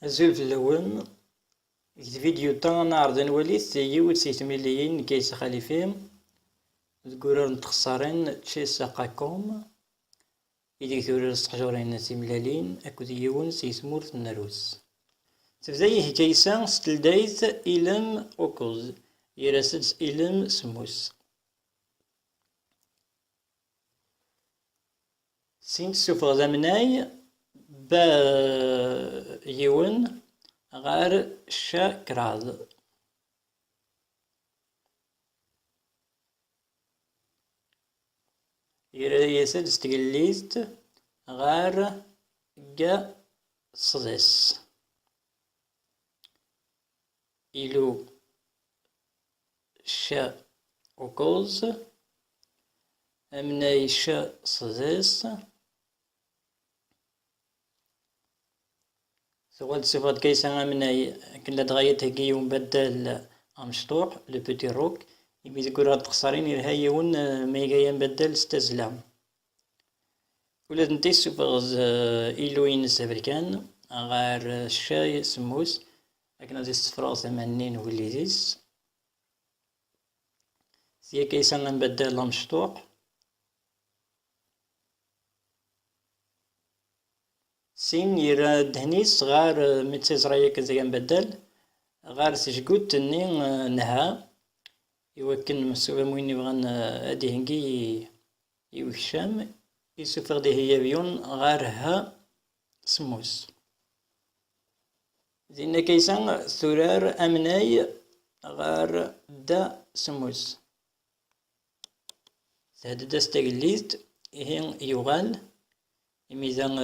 Azul fell-awen, deg الفيديو تا نعرض نوليت yiwet seg tmiliyin Kaysa Xalifi deg urar n texṣarin Chess.com ideg turar s teqjurin timellalin akked yiwen seg tmurt n Rus. Tebda-iyi Kaysa s tleldayt ilem ukkuẓ, yerra-as-d ilem semmus. Sin tessufeɣ-d amnay ba yiwen ɣer cca kraḍ. Yerra-as-d s tgellizt ɣer ga ṣṣḍis. Ilu cca ukkuẓ, amnay cca ṣṣḍis. تغال تسوفغ كيسا امناي كنا دغايا تهكي ومبدل امشطوح لو بوتي روك يمي تقول هاد تخسرين يرها يون ميغايا مبدل ستازلام ولا نتي سوفغ ايلوين سافريكان غار الشاي سموس لكن هذه الصفراغ ثمانين وليديس سيا كيسا نبدل امشطوح سين يرا دهنيس غار متزريا كذا نبدل غار سجقوت تني نها يوكن مسوى موين يبغان ادي هنكي يوكشام يسوفر دي هي بيون غار ها سموس زين كيسان ثرار امناي غار دا سموس هذا دا استغليت هين يغال إميزان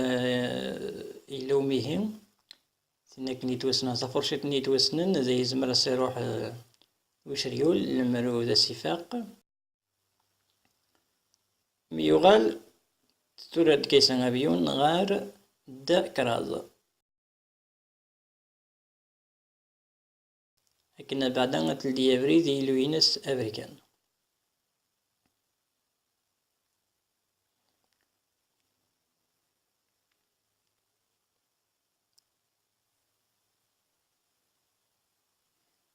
إلا وميهم تنك نيتوسنا صفرشت نيتوسنن زي زمر سيروح وشريول لمرو ذا سفاق ميوغال تورد كيسان أبيون غار دا كراز لكن بعدين تلدي أبريد إلوينس أفريكان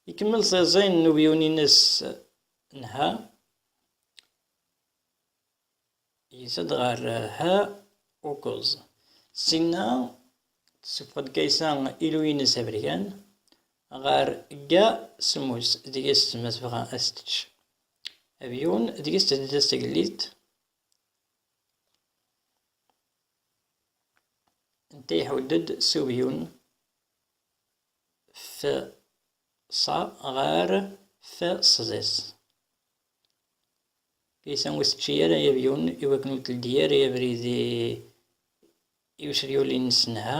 يكمل صيزين نوبيوني نس نها يسد غار ها وكوز سينا تسفد كيسان إلوينس أفريكان غار جا سموس ديجست مسفغا أستش أبيون ديجست دستقليت انتي حدد سوبيون ف صا غار ف صزيس كيسان وستشيرا يبيون يوكنو تلديار يبريدي يوشريو لي نسنها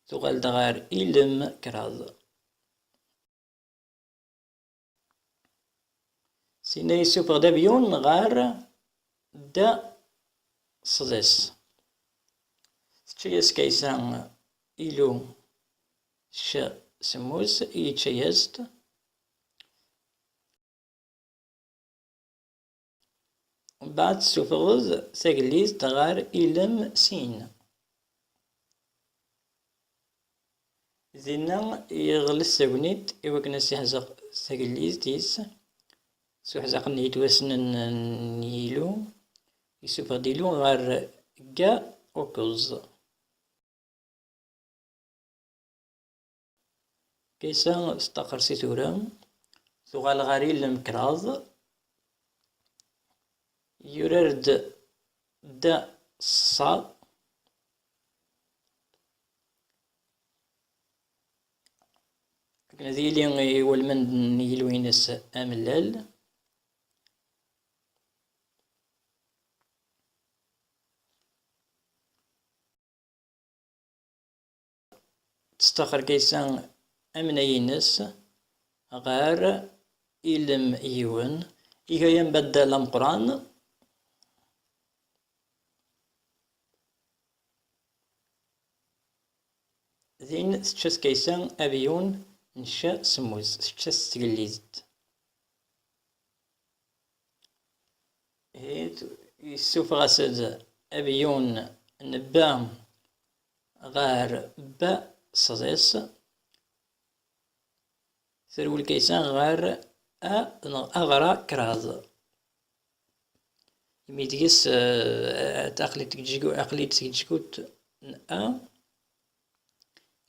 تغال دغار إلم كراض سينا يسوفغ دابيون غار دا صزيس ستشيس كيسان إلو شا سموس يتشيست بعد سوفغز ساقليز تغار إلم سين زينا يغلس ساقنيت إوكنا سيحزق ساقليز ديس سوحزق نيتوسن نيلو يسوفغ ديلو غار جا أوكوز كيسا استقر سيتورا ثغال غاري المكراض يررد دا صا ذي لي والمن يلوينس املال تستقر كيسا أمنينس غار إلم يون إيها ينبدل القرآن ذين تشس كيسان أبيون نشا سموز تشس تقليزت يسوف غاسد أبيون نبام غار با صديس ثرول كيسان غار أغرا كراز ميديس أقليت تجيكوت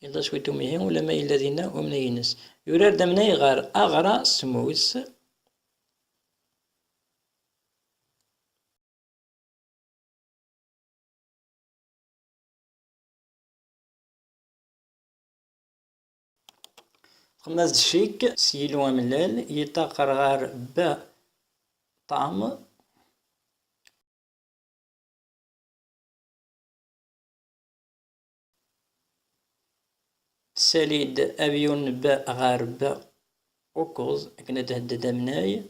إلا شويتو ميهين ولا ما إلا دينا ومن ينس يورار دمناي غار أغرا سموس خماس الشيك سيلو أملال يتاقر غار با طعم ساليد أبيون با غار با أوكوز أكنا تهدد مناي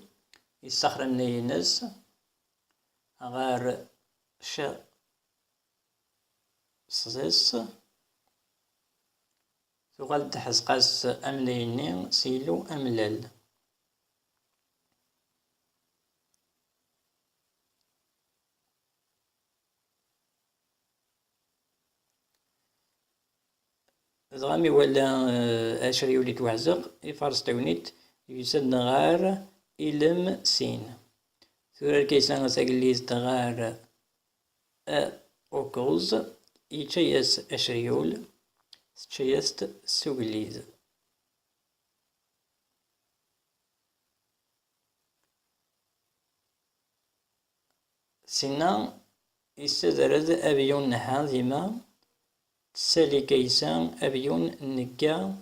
يسخر الناس غار شا صديس تغال تحزقاس أمنيني سيلو أملال دغامي ولا أشري وليت وعزق يفارس تونيت يسد غار إلم سين ثورة كيسان ساقليز تغار أوكوز يتشيس أشريول تشيست سوغليز سينا يستدرد أبيون نحان ديما تسالي كيسان أبيون نكا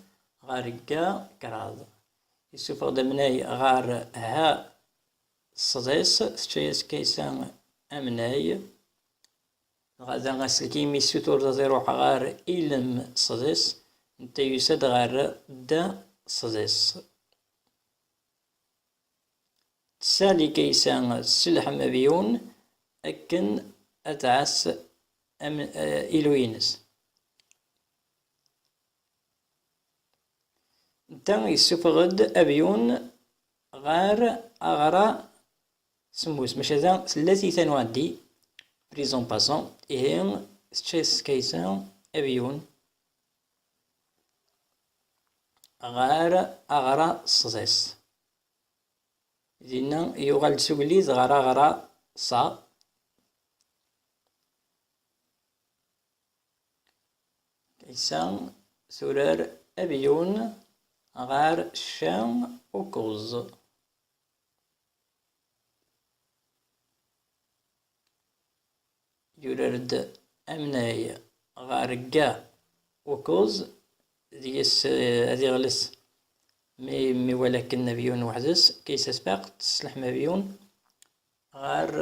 غاركا كراض يسوفغ دمناي غار ها صديس تشيس كيسان أمناي غادا غاسلكي ميسو توردا زيروح غار إلم صديس نتا يساد غار دا صديس تسالي كيسان سلحم أبيون أكن أتعس إلوينس نتا يسوفغد أبيون غار أغرا سموس ماشي ذا ثلاثي ثانوادي بريزون باسون إيه تشيس كيسان أبيون غار أغرا صديس دينا يغال سوغليز غار أغرا صا كيسان سورار أبيون غار شام أوكوز يورد أمناي غارقا وكوز ديس هذي غلس مي ولكن نبيون وحدس كيس سباق تسلح مبيون غار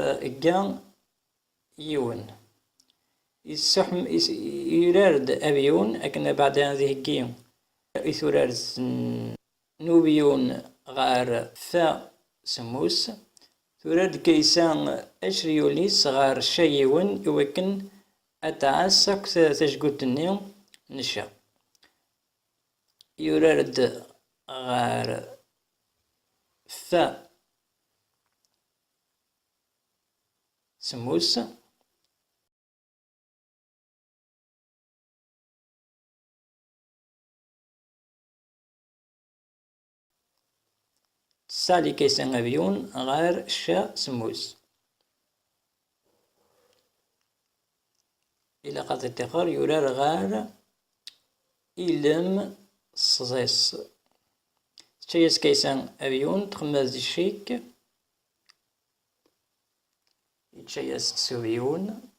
قا يون يسحم يرارد أبيون أكن بعد هذه قيم يثورارد نوبيون غار فا سموس ثورارد كيسان أشريوليس غار شايون يوكن أتعسك تشقوت النيوم نشا يرارد غار فا سموس سالي كيسان أبيون غار شا سموس إلى قد التقار يرار غار إلم صزيس تشيس كيسان أبيون تخماز الشيك تشيس سوبيون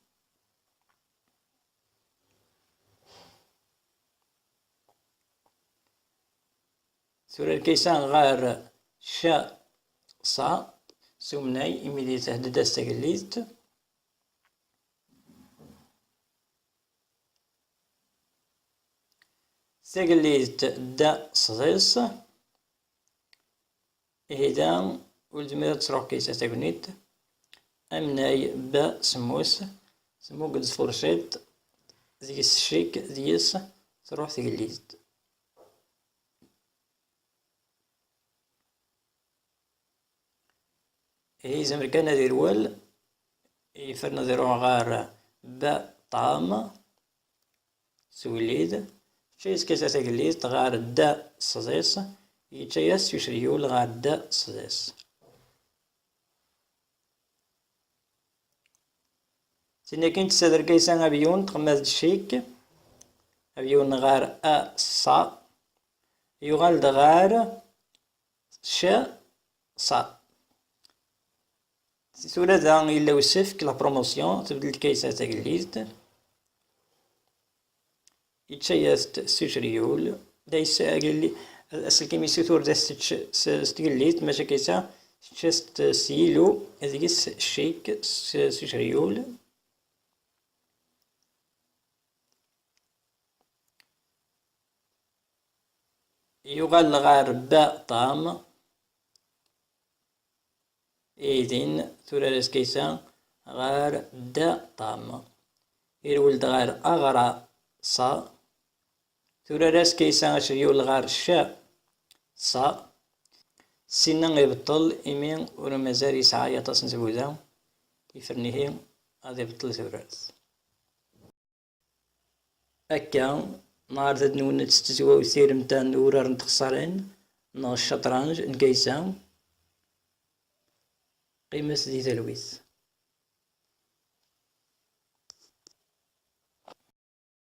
ثورة الكيسان غار شا صا سمناي إميدي تهدد استقليت استقليت دا صديس إهدام ولدمير تروح كيسا تقنيت أمناي با سموس سمو قد فرشيت ديس الشيك ديس تروح تقليت هي زمركان دير وال يفرنا ديرو غار با طعام سوليد تشيس كيسا تاكليت غار دا صديس يتشيس يشريول غار دا صديس. سينا كين تسادر كيسا أبيون تقماز الشيك أبيون غار صا يغال غار شا صا. ثورة دا إلا وسفك لا بروموسيون تبدل كيسا تاكليت يتشيست سوشريول دايس أقلي أسلكي ميسوثور داس ستقليت ماشا كيسا تشست سيلو هذيكس الشيك سوشريول. يغال غار با طام إذن ثورة كيسا غار دا طام يرولد غار أغرى صا ثورة راس كيسا أشريول غار شا صا. سينا يبطل إمين ورمزار يسعى يطاس نزبودا يفرنيه غادي يبطل ثوراس هكا. نهار ذات نون تستزوا وثير متان ورار نتخسرين نا الشطرنج نكيسا قيمة دي تلويث.